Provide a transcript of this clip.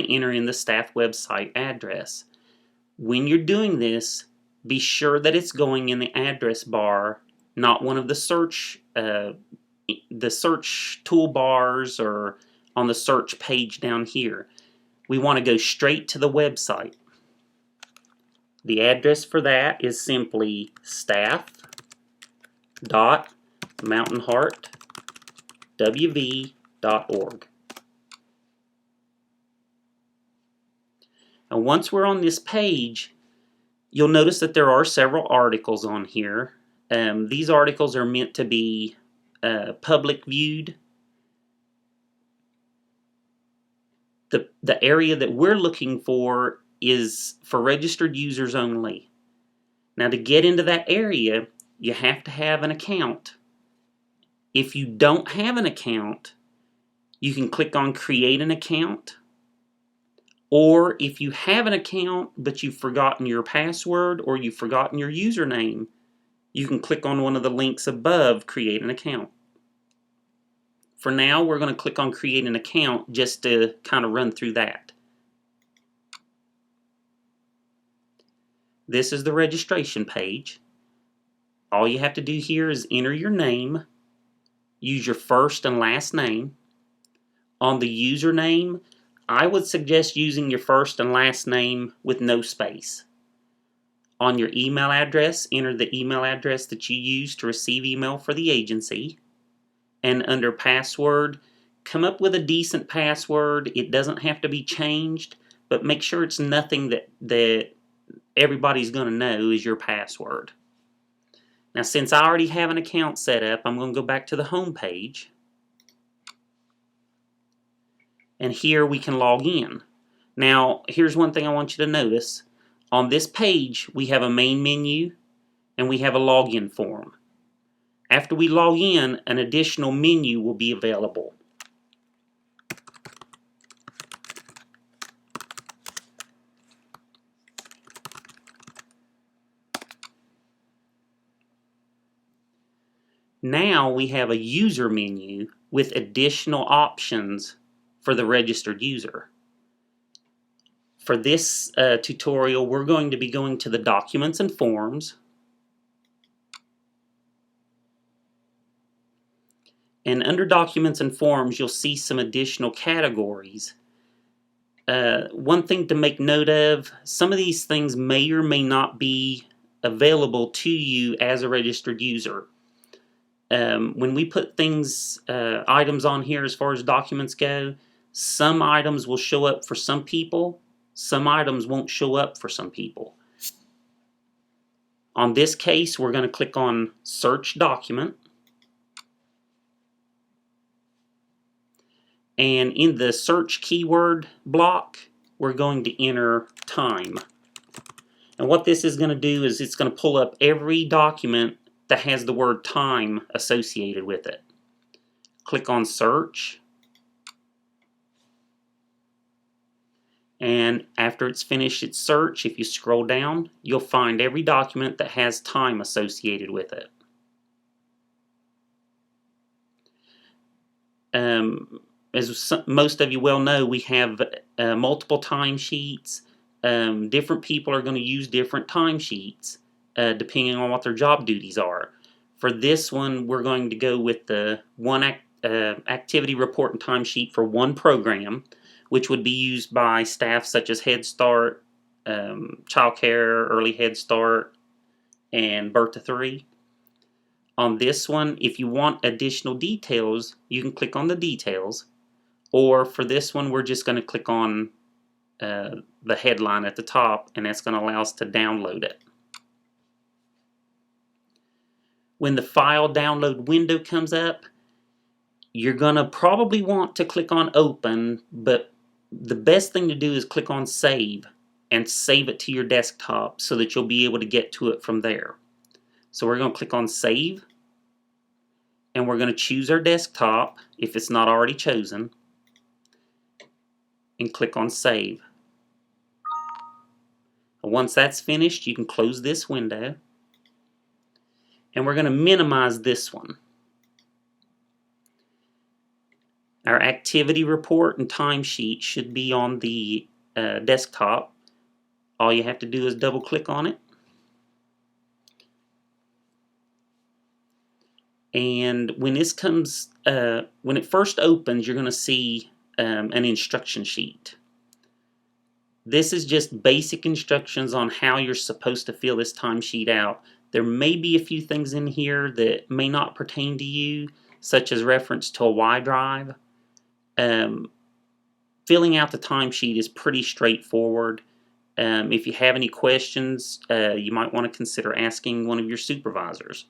enter in the staff website address. When you're doing this, be sure that it's going in the address bar, not one of the search toolbars or on the search page down here. We want to go straight to the website. The address for that is simply staff.mountainheartwv.org. And once we're on this page, you'll notice that there are several articles on here. These articles are meant to be public viewed. The area that we're looking for is for registered users only. Now, to get into that area, you have to have an account. If you don't have an account, you can click on Create an Account. Or if you have an account but you've forgotten your password or you've forgotten your username, you can click on one of the links above, Create an Account. For now, we're going to click on Create an Account just to kind of run through that. This is the registration page. All you have to do here is enter your name, use your first and last name. On the username, I would suggest using your first and last name with no space. On your email address, enter the email address that you use to receive email for the agency. And under password, come up with a decent password. It doesn't have to be changed, but make sure it's nothing that everybody's going to know is your password. Now, since I already have an account set up, I'm going to go back to the home page. And here we can log in. Now, here's one thing I want you to notice. On this page, we have a main menu and we have a login form. After we log in, an additional menu will be available. Now we have a user menu with additional options for the registered user. For this tutorial, we're going to be going to the Documents and Forms. And under Documents and Forms, you'll see some additional categories. One thing to make note of, some of these things may or may not be available to you as a registered user. When we put items on here as far as documents go, some items will show up for some people, some items won't show up for some people. On this case, we're going to click on Search Document. And in the search keyword block, we're going to enter time. And what this is going to do is it's going to pull up every document that has the word time associated with it. Click on Search. And after it's finished its search, if you scroll down, you'll find every document that has time associated with it. As most of you well know, we have multiple timesheets. Different people are going to use different timesheets depending on what their job duties are. For this one, we're going to go with the one activity report and timesheet for one program, which would be used by staff such as Head Start, Child Care, Early Head Start, and Birth to 3. On this one, if you want additional details, you can click on the details. Or for this one, we're just going to click on the headline at the top, and that's going to allow us to download it. When the file download window comes up, you're going to probably want to click on Open, but the best thing to do is click on Save and save it to your desktop so that you'll be able to get to it from there. So we're going to click on Save, and we're going to choose our desktop if it's not already chosen, and click on Save. Once that's finished, you can close this window, and we're going to minimize this one. Our activity report and timesheet should be on the desktop. All you have to do is double click on it. And when this comes, when it first opens, you're going to see an instruction sheet. This is just basic instructions on how you're supposed to fill this timesheet out. There may be a few things in here that may not pertain to you, such as reference to a Y drive. Filling out the timesheet is pretty straightforward. If you have any questions, you might want to consider asking one of your supervisors.